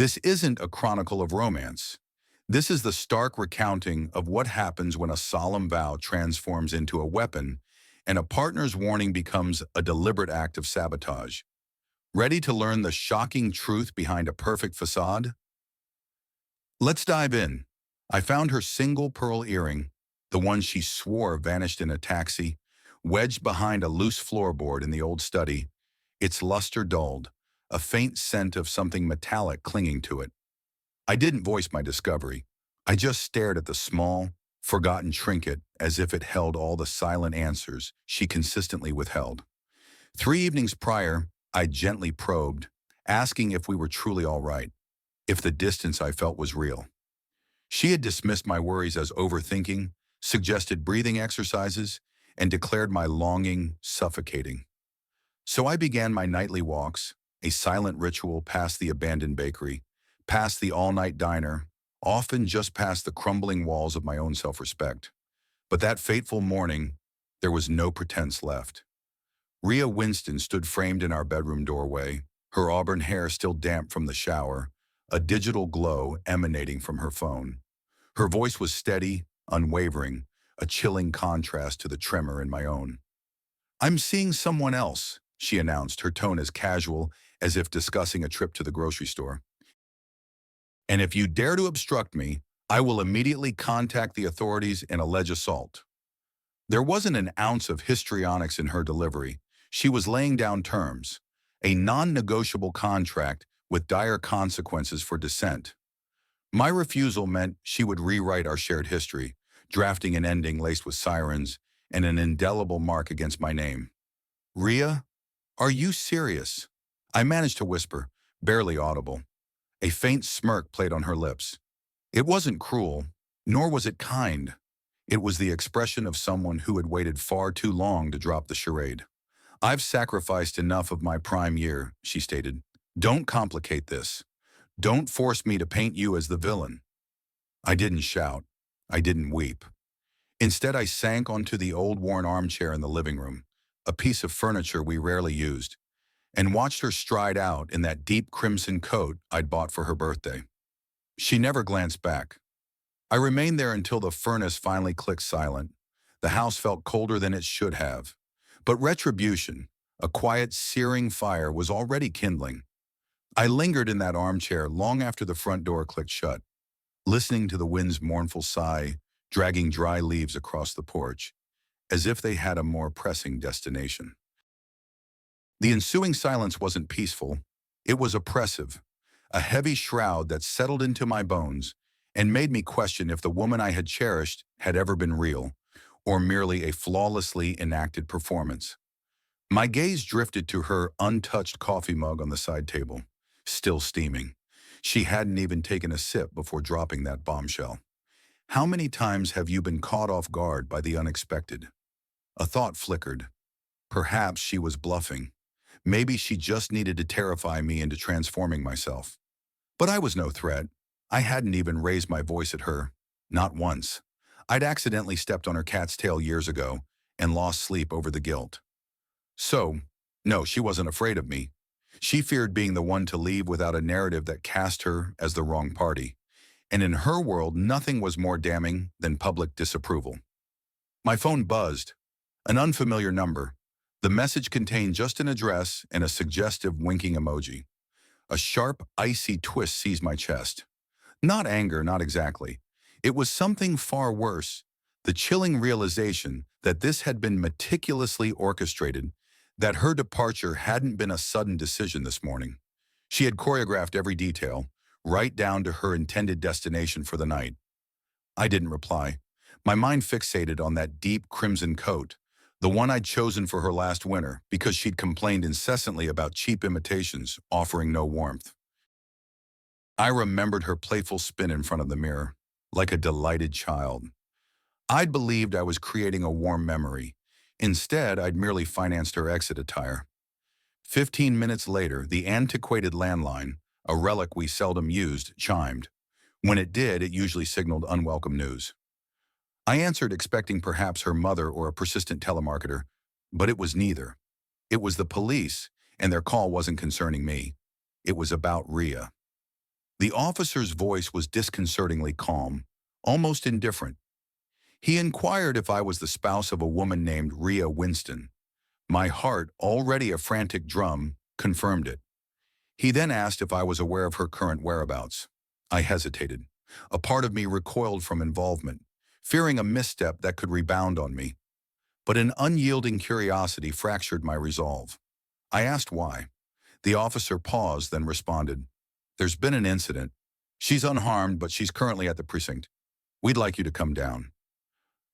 This isn't a chronicle of romance. This is the stark recounting of what happens when a solemn vow transforms into a weapon and a partner's warning becomes a deliberate act of sabotage. Ready to learn the shocking truth behind a perfect facade? Let's dive in. I found her single pearl earring, the one she swore vanished in a taxi, wedged behind a loose floorboard in the old study, its luster dulled, a faint scent of something metallic clinging to it. I didn't voice my discovery. I just stared at the small, forgotten trinket as if it held all the silent answers she consistently withheld. 3 evenings prior, I gently probed, asking if we were truly all right, if the distance I felt was real. She had dismissed my worries as overthinking, suggested breathing exercises, and declared my longing suffocating. So I began my nightly walks, a silent ritual past the abandoned bakery, past the all-night diner, often just past the crumbling walls of my own self-respect. But that fateful morning, there was no pretense left. Rhea Winston stood framed in our bedroom doorway, her auburn hair still damp from the shower, a digital glow emanating from her phone. Her voice was steady, unwavering, a chilling contrast to the tremor in my own. "I'm seeing someone else," she announced, her tone as casual as if discussing a trip to the grocery store. "And if you dare to obstruct me, I will immediately contact the authorities and allege assault." There wasn't an ounce of histrionics in her delivery. She was laying down terms, a non-negotiable contract with dire consequences for dissent. My refusal meant she would rewrite our shared history, drafting an ending laced with sirens and an indelible mark against my name. "Rhea, are you serious?" I managed to whisper, barely audible. A faint smirk played on her lips. It wasn't cruel, nor was it kind. It was the expression of someone who had waited far too long to drop the charade. "I've sacrificed enough of my prime year," she stated. "Don't complicate this. Don't force me to paint you as the villain." I didn't shout. I didn't weep. Instead, I sank onto the old worn armchair in the living room, a piece of furniture we rarely used, and watched her stride out in that deep crimson coat I'd bought for her birthday. She never glanced back. I remained there until the furnace finally clicked silent. The house felt colder than it should have. But retribution, a quiet, searing fire, was already kindling. I lingered in that armchair long after the front door clicked shut, listening to the wind's mournful sigh, dragging dry leaves across the porch, as if they had a more pressing destination. The ensuing silence wasn't peaceful. It was oppressive, a heavy shroud that settled into my bones and made me question if the woman I had cherished had ever been real, or merely a flawlessly enacted performance. My gaze drifted to her untouched coffee mug on the side table, still steaming. She hadn't even taken a sip before dropping that bombshell. How many times have you been caught off guard by the unexpected? A thought flickered. Perhaps she was bluffing. Maybe she just needed to terrify me into transforming myself. But I was no threat. I hadn't even raised my voice at her. Not once. I'd accidentally stepped on her cat's tail years ago and lost sleep over the guilt. So, no, she wasn't afraid of me. She feared being the one to leave without a narrative that cast her as the wrong party. And in her world, nothing was more damning than public disapproval. My phone buzzed. An unfamiliar number. The message contained just an address and a suggestive winking emoji. A sharp, icy twist seized my chest. Not anger, not exactly. It was something far worse, the chilling realization that this had been meticulously orchestrated, that her departure hadn't been a sudden decision this morning. She had choreographed every detail, right down to her intended destination for the night. I didn't reply. My mind fixated on that deep crimson coat, the one I'd chosen for her last winter because she'd complained incessantly about cheap imitations offering no warmth. I remembered her playful spin in front of the mirror, like a delighted child. I'd believed I was creating a warm memory. Instead, I'd merely financed her exit attire. 15 minutes later, the antiquated landline, a relic we seldom used, chimed. When it did, it usually signaled unwelcome news. I answered, expecting perhaps her mother or a persistent telemarketer, but it was neither. It was the police, and their call wasn't concerning me. It was about Rhea. The officer's voice was disconcertingly calm, almost indifferent. He inquired if I was the spouse of a woman named Rhea Winston. My heart, already a frantic drum, confirmed it. He then asked if I was aware of her current whereabouts. I hesitated. A part of me recoiled from involvement, fearing a misstep that could rebound on me. But an unyielding curiosity fractured my resolve. I asked why. The officer paused, then responded, "There's been an incident. She's unharmed, but she's currently at the precinct. We'd like you to come down."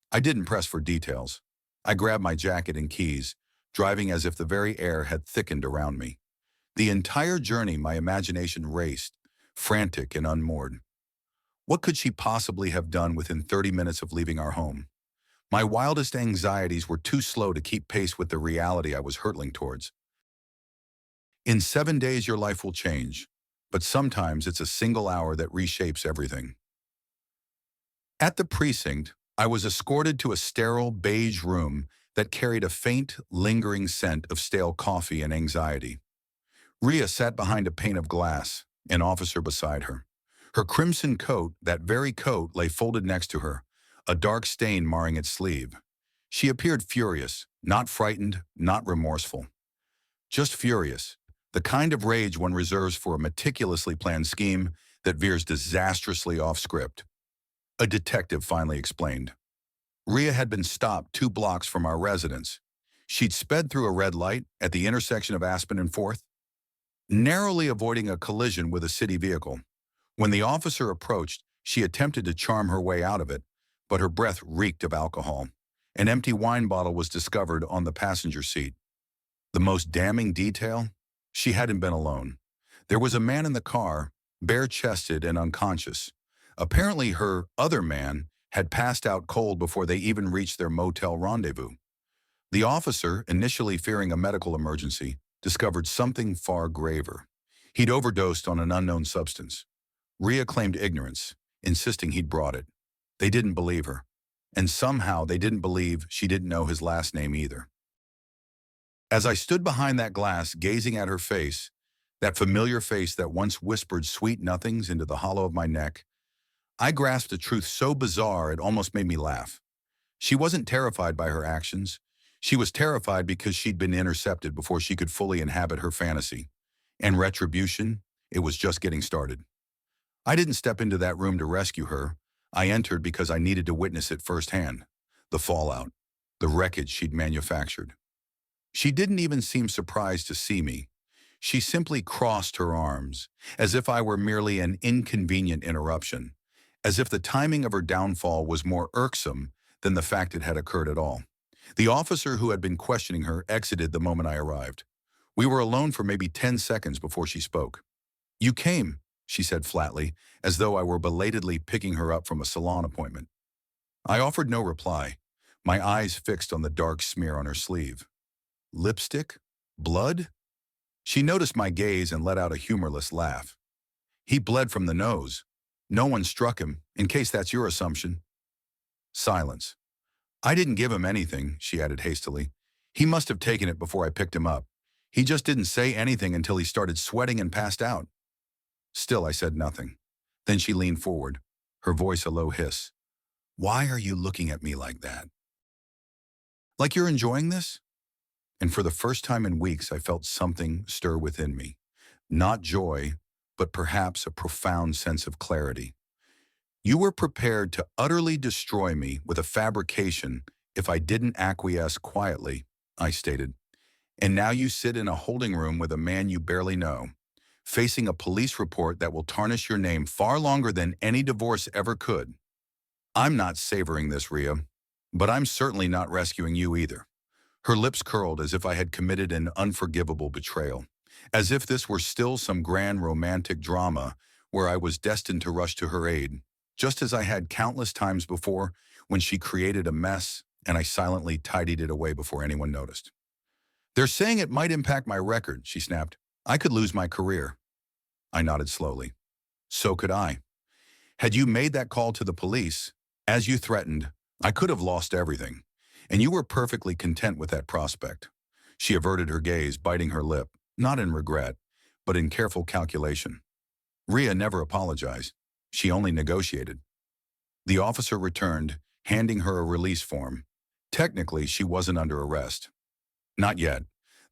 I didn't press for details. I grabbed my jacket and keys, driving as if the very air had thickened around me. The entire journey, my imagination raced, frantic and unmoored. What could she possibly have done within 30 minutes of leaving our home? My wildest anxieties were too slow to keep pace with the reality I was hurtling towards. In 7 days, your life will change, but sometimes it's a single hour that reshapes everything. At the precinct, I was escorted to a sterile beige room that carried a faint, lingering scent of stale coffee and anxiety. Rhea sat behind a pane of glass, an officer beside her. Her crimson coat, that very coat, lay folded next to her, a dark stain marring its sleeve. She appeared furious, not frightened, not remorseful. Just furious, the kind of rage one reserves for a meticulously planned scheme that veers disastrously off script. A detective finally explained. Rhea had been stopped 2 blocks from our residence. She'd sped through a red light at the intersection of Aspen and 4th, narrowly avoiding a collision with a city vehicle. When the officer approached, she attempted to charm her way out of it, but her breath reeked of alcohol. An empty wine bottle was discovered on the passenger seat. The most damning detail? She hadn't been alone. There was a man in the car, bare-chested and unconscious. Apparently her other man had passed out cold before they even reached their motel rendezvous. The officer, initially fearing a medical emergency, discovered something far graver. He'd overdosed on an unknown substance. Rhea claimed ignorance, insisting he'd brought it. They didn't believe her. And somehow they didn't believe she didn't know his last name either. As I stood behind that glass, gazing at her face, that familiar face that once whispered sweet nothings into the hollow of my neck, I grasped a truth so bizarre it almost made me laugh. She wasn't terrified by her actions. She was terrified because she'd been intercepted before she could fully inhabit her fantasy. And retribution, it was just getting started. I didn't step into that room to rescue her. I entered because I needed to witness it firsthand. The fallout, the wreckage she'd manufactured. She didn't even seem surprised to see me. She simply crossed her arms, as if I were merely an inconvenient interruption, as if the timing of her downfall was more irksome than the fact it had occurred at all. The officer who had been questioning her exited the moment I arrived. We were alone for maybe 10 seconds before she spoke. "You came," she said flatly, as though I were belatedly picking her up from a salon appointment. I offered no reply, my eyes fixed on the dark smear on her sleeve. Lipstick? Blood? She noticed my gaze and let out a humorless laugh. "He bled from the nose. No one struck him, in case that's your assumption." Silence. "I didn't give him anything," she added hastily. "He must have taken it before I picked him up. He just didn't say anything until he started sweating and passed out." Still, I said nothing. Then she leaned forward, her voice a low hiss. "Why are you looking at me like that? Like you're enjoying this?" And for the first time in weeks, I felt something stir within me. Not joy, but perhaps a profound sense of clarity. "You were prepared to utterly destroy me with a fabrication if I didn't acquiesce quietly," I stated. "And now you sit in a holding room with a man you barely know, facing a police report that will tarnish your name far longer than any divorce ever could. I'm not savoring this, Rhea, but I'm certainly not rescuing you either." Her lips curled as if I had committed an unforgivable betrayal, as if this were still some grand romantic drama where I was destined to rush to her aid, just as I had countless times before when she created a mess and I silently tidied it away before anyone noticed. "They're saying it might impact my record," she snapped. "I could lose my career." I nodded slowly. "So could I. Had you made that call to the police, as you threatened, I could have lost everything. And you were perfectly content with that prospect." She averted her gaze, biting her lip, not in regret, but in careful calculation. Ria never apologized. She only negotiated. The officer returned, handing her a release form. Technically, she wasn't under arrest. Not yet.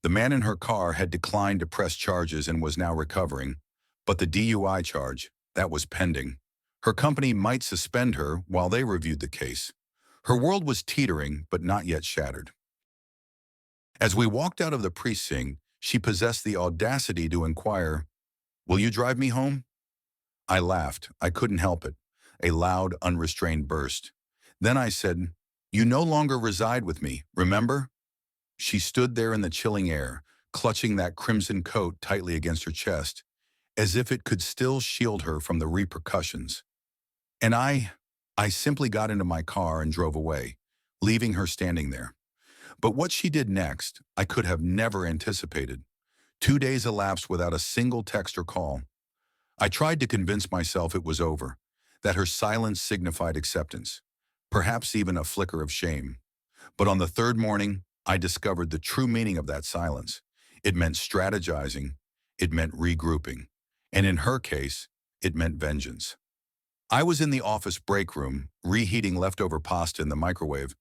The man in her car had declined to press charges and was now recovering. But the DUI charge, that was pending. Her company might suspend her while they reviewed the case. Her world was teetering, but not yet shattered. As we walked out of the precinct, she possessed the audacity to inquire, "Will you drive me home?" I laughed. I couldn't help it. A loud, unrestrained burst. Then I said, "You no longer reside with me, remember?" She stood there in the chilling air, clutching that crimson coat tightly against her chest, as if it could still shield her from the repercussions. And I simply got into my car and drove away, leaving her standing there. But what she did next, I could have never anticipated. 2 days elapsed without a single text or call. I tried to convince myself it was over, that her silence signified acceptance, perhaps even a flicker of shame. But on the third morning, I discovered the true meaning of that silence. It meant strategizing, it meant regrouping, and in her case, it meant vengeance. I was in the office break room, reheating leftover pasta in the microwave,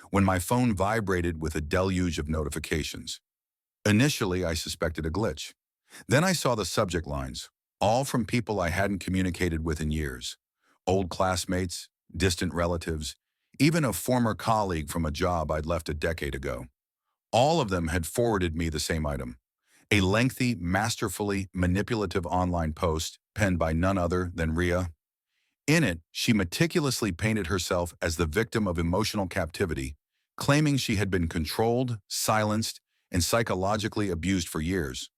when my phone vibrated with a deluge of notifications. Initially, I suspected a glitch. Then I saw the subject lines, all from people I hadn't communicated with in years. Old classmates, distant relatives, even a former colleague from a job I'd left a decade ago. All of them had forwarded me the same item. A lengthy, masterfully manipulative online post penned by none other than Ria. In it, she meticulously painted herself as the victim of emotional captivity, claiming she had been controlled, silenced, and psychologically abused for years.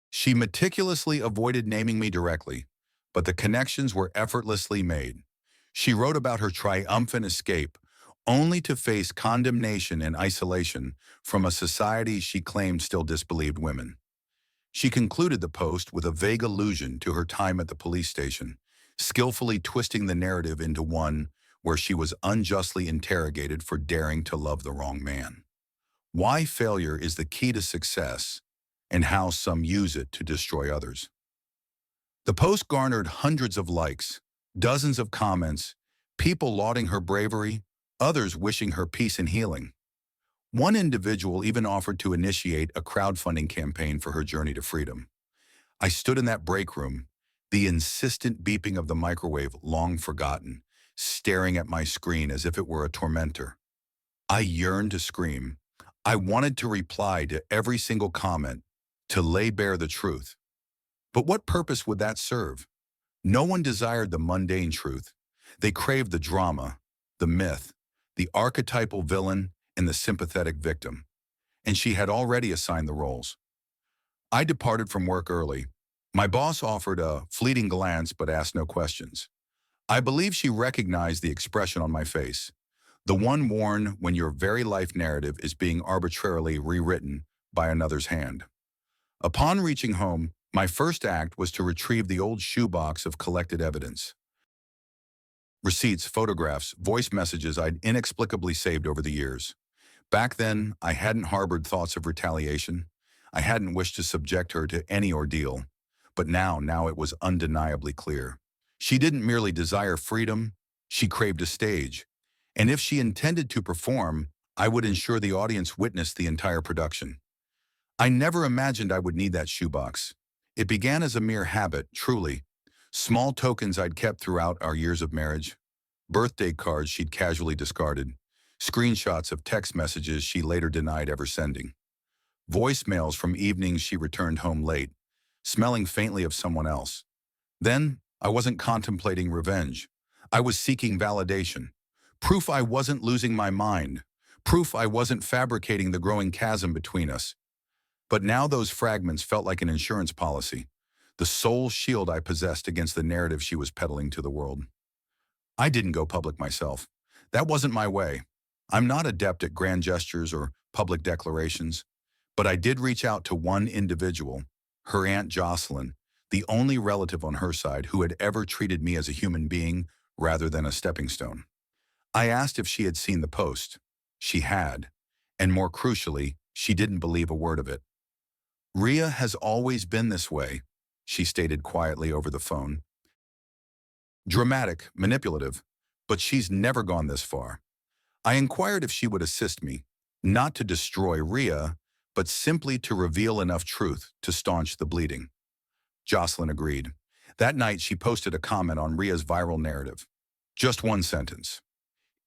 She meticulously avoided naming me directly, but the connections were effortlessly made. She wrote about her triumphant escape, only to face condemnation and isolation from a society she claimed still disbelieved women. She concluded the post with a vague allusion to her time at the police station, skillfully twisting the narrative into one where she was unjustly interrogated for daring to love the wrong man. Why failure is the key to success, and how some use it to destroy others. The post garnered hundreds of likes, dozens of comments, people lauding her bravery, others wishing her peace and healing. One individual even offered to initiate a crowdfunding campaign for her journey to freedom. I stood in that break room, the insistent beeping of the microwave long forgotten, staring at my screen as if it were a tormentor. I yearned to scream. I wanted to reply to every single comment, to lay bare the truth. But what purpose would that serve? No one desired the mundane truth. They craved the drama, the myth, the archetypal villain, and the sympathetic victim. And she had already assigned the roles. I departed from work early. My boss offered a fleeting glance but asked no questions. I believe she recognized the expression on my face, the one worn when your very life narrative is being arbitrarily rewritten by another's hand. Upon reaching home, my first act was to retrieve the old shoebox of collected evidence. Receipts, photographs, voice messages I'd inexplicably saved over the years. Back then, I hadn't harbored thoughts of retaliation. I hadn't wished to subject her to any ordeal. But now it was undeniably clear. She didn't merely desire freedom, she craved a stage. And if she intended to perform, I would ensure the audience witnessed the entire production. I never imagined I would need that shoebox. It began as a mere habit, truly. Small tokens I'd kept throughout our years of marriage. Birthday cards she'd casually discarded. Screenshots of text messages she later denied ever sending. Voicemails from evenings she returned home late, smelling faintly of someone else. Then, I wasn't contemplating revenge. I was seeking validation. Proof I wasn't losing my mind. Proof I wasn't fabricating the growing chasm between us. But now those fragments felt like an insurance policy, the sole shield I possessed against the narrative she was peddling to the world. I didn't go public myself. That wasn't my way. I'm not adept at grand gestures or public declarations, but I did reach out to one individual, her Aunt Jocelyn, the only relative on her side who had ever treated me as a human being rather than a stepping stone. I asked if she had seen the post. She had, and more crucially, she didn't believe a word of it. Ria has always been this way, she stated quietly over the phone. Dramatic, manipulative, but she's never gone this far. I inquired if she would assist me, not to destroy Rhea, but simply to reveal enough truth to staunch the bleeding. Jocelyn agreed. That night, she posted a comment on Rhea's viral narrative. Just one sentence.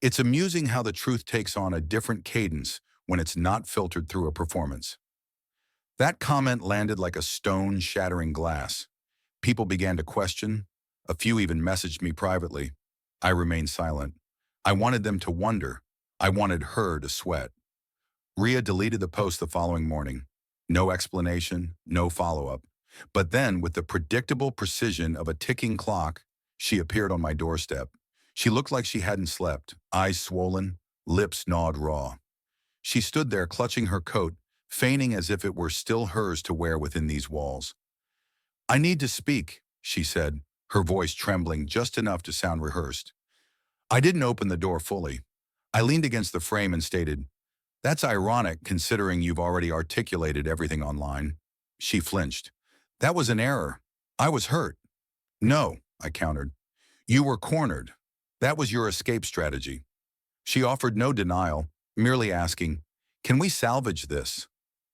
It's amusing how the truth takes on a different cadence when it's not filtered through a performance. That comment landed like a stone shattering glass. People began to question. A few even messaged me privately. I remained silent. I wanted them to wonder. I wanted her to sweat. Rhea deleted the post the following morning. No explanation, no follow-up. But then, with the predictable precision of a ticking clock, she appeared on my doorstep. She looked like she hadn't slept, eyes swollen, lips gnawed raw. She stood there clutching her coat, feigning as if it were still hers to wear within these walls. I need to speak, she said, her voice trembling just enough to sound rehearsed. I didn't open the door fully. I leaned against the frame and stated, "That's ironic considering you've already articulated everything online." She flinched. "That was an error. I was hurt." "No," I countered. "You were cornered. That was your escape strategy." She offered no denial, merely asking, "Can we salvage this?"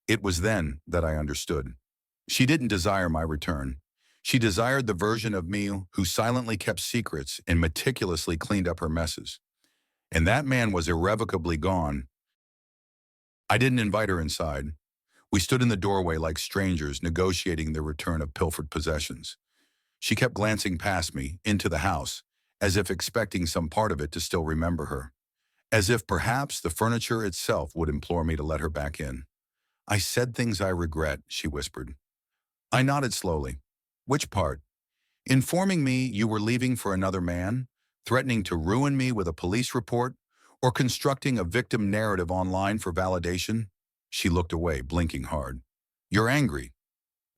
It was then that I understood. She didn't desire my return. She desired the version of me who silently kept secrets and meticulously cleaned up her messes. And that man was irrevocably gone. I didn't invite her inside. We stood in the doorway like strangers negotiating the return of pilfered possessions. She kept glancing past me, into the house, as if expecting some part of it to still remember her. As if perhaps the furniture itself would implore me to let her back in. "I said things I regret," she whispered. I nodded slowly. "Which part?" "Informing me you were leaving for another man, threatening to ruin me with a police report, or constructing a victim narrative online for validation?" She looked away, blinking hard. "You're angry."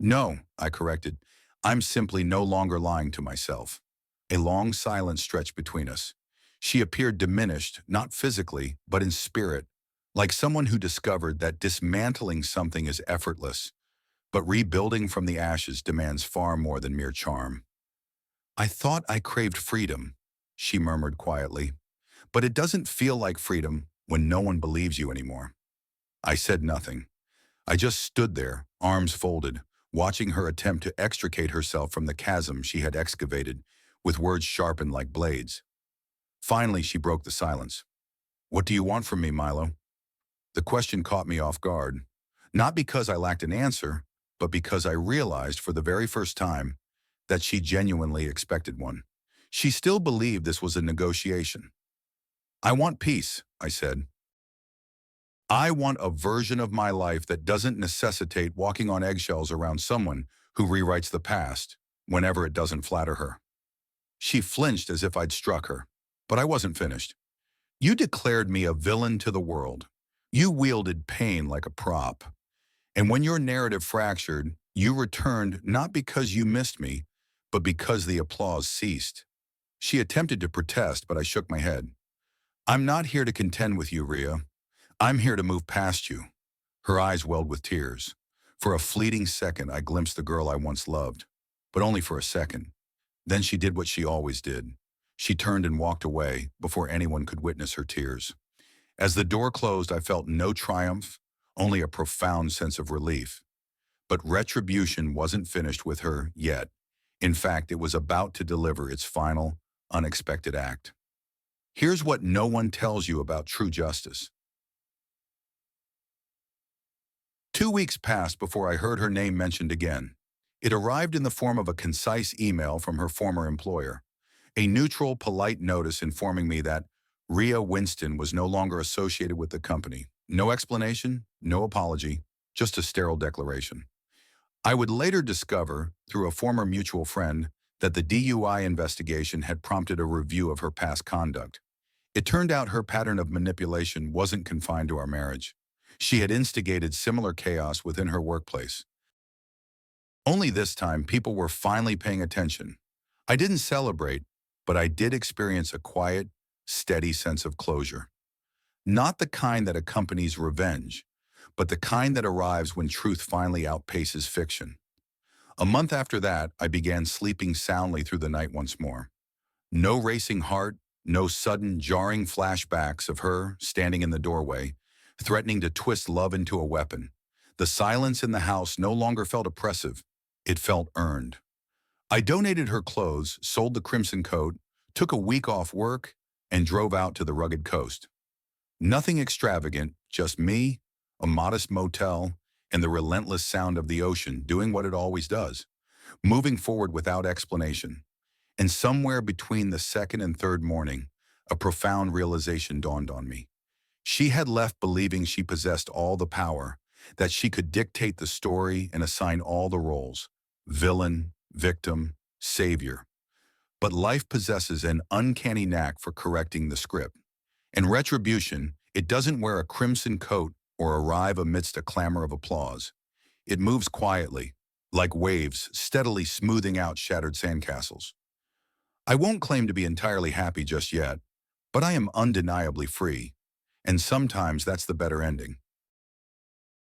"No," I corrected. "I'm simply no longer lying to myself." A long silence stretched between us. She appeared diminished, not physically, but in spirit, like someone who discovered that dismantling something is effortless, but rebuilding from the ashes demands far more than mere charm. "I thought I craved freedom," she murmured quietly. "But it doesn't feel like freedom when no one believes you anymore." I said nothing. I just stood there, arms folded, watching her attempt to extricate herself from the chasm she had excavated, with words sharpened like blades. Finally, she broke the silence. "What do you want from me, Milo?" The question caught me off guard. Not because I lacked an answer, but because I realized for the very first time that she genuinely expected one. She still believed this was a negotiation. "I want peace," I said. "I want a version of my life that doesn't necessitate walking on eggshells around someone who rewrites the past whenever it doesn't flatter her." She flinched as if I'd struck her, but I wasn't finished. "You declared me a villain to the world. You wielded pain like a prop. And when your narrative fractured, you returned not because you missed me, but because the applause ceased." She attempted to protest, but I shook my head. "I'm not here to contend with you, Rhea. I'm here to move past you." Her eyes welled with tears. For a fleeting second, I glimpsed the girl I once loved, but only for a second. Then she did what she always did. She turned and walked away before anyone could witness her tears. As the door closed, I felt no triumph, only a profound sense of relief. But retribution wasn't finished with her yet. In fact, it was about to deliver its final, unexpected act. Here's what no one tells you about true justice. 2 weeks passed before I heard her name mentioned again. It arrived in the form of a concise email from her former employer. A neutral, polite notice informing me that Rhea Winston was no longer associated with the company. No explanation, no apology, just a sterile declaration. I would later discover, through a former mutual friend, that the DUI investigation had prompted a review of her past conduct. It turned out her pattern of manipulation wasn't confined to our marriage. She had instigated similar chaos within her workplace. Only this time, people were finally paying attention. I didn't celebrate, but I did experience a quiet, steady sense of closure. Not the kind that accompanies revenge, but the kind that arrives when truth finally outpaces fiction. A month after that, I began sleeping soundly through the night once more. No racing heart, no sudden, jarring flashbacks of her standing in the doorway, threatening to twist love into a weapon. The silence in the house no longer felt oppressive. It felt earned. I donated her clothes, sold the crimson coat, took a week off work, and drove out to the rugged coast. Nothing extravagant, just me, a modest motel, and the relentless sound of the ocean doing what it always does, moving forward without explanation. And somewhere between the second and third morning, a profound realization dawned on me. She had left believing she possessed all the power, that she could dictate the story and assign all the roles, villain, victim, savior. But life possesses an uncanny knack for correcting the script. In retribution, it doesn't wear a crimson coat or arrive amidst a clamor of applause. It moves quietly, like waves steadily smoothing out shattered sandcastles. I won't claim to be entirely happy just yet, but I am undeniably free. And sometimes that's the better ending.